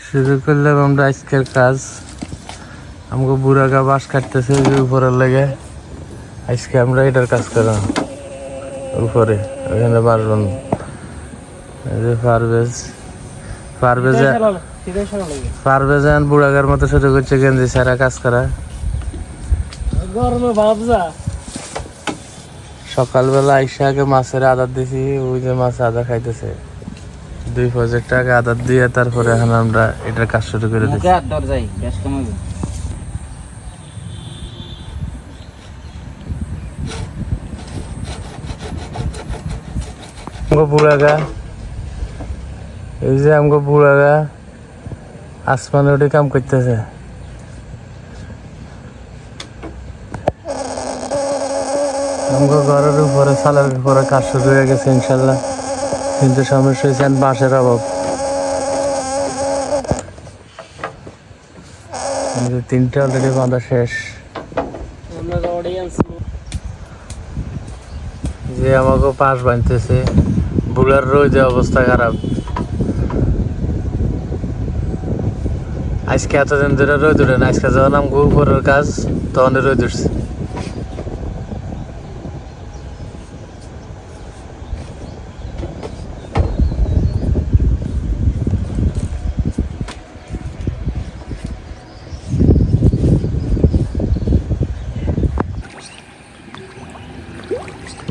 শুরু করলাম আমরা আজকের কাজ। আমাকে বুড়াগা বাঁশ কাটতেছে উপরের লেগে। আজকে আমরা এটার কাজ করলাম উপরে, ওখানে পারবেন পারভেজ বুড়াগার মতো শুরু করছে গেঞ্জি সারা কাজ করা। সকালবেলা আইসা আগে মাছের আদার দিছি, ওই যে মাছ আদা খাইতেছে। 2 প্রজেক্ট আগে আদার দিয়ে তারপরে এখন আমরা এটার কাজ শুরু করে দিচ্ছি। বুড়াগা, এই যে আমগো বুড়াগা আসমানে উঠে কাম করতেছে। আমগো ঘরের উপরে সালের উপরে কাজ শুরু হয়ে গেছে ইনশাল্লাহ, কিন্তু সমস্যা হয়েছে বাঁশের অভাব। 3টা অলরেডি বাঁধা শেষ। যে আমাকে পাশ বাঁধতেছে, বুড়ার রোদে অবস্থা খারাপ। আজকে এতদিন ধরে রোদ উঠে না, আজকে যখন আমাকে উপরের কাজ তখন রোদ উঠছে।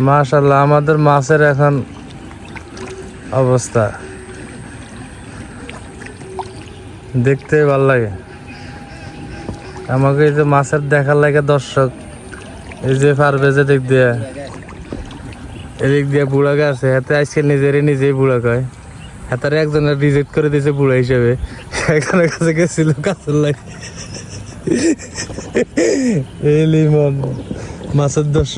মাশাআল্লাহ, আমাদের মাছের এখন অবস্থা দেখতে ভালো লাগে। আমাকে এই যে মাছের দেখার লাগে দর্শক, এই যে পারভেজে এদিক দিয়ে বুড়াগা আছে, হাতে আজকে নিজেই বুড়া কয়। হাতারে একজনের রিজেক্ট করে দিয়েছে বুড়া হিসেবে, একজনের কাছে গেছিল কাছের লাগে। এই লিমন মাছের দর্শক।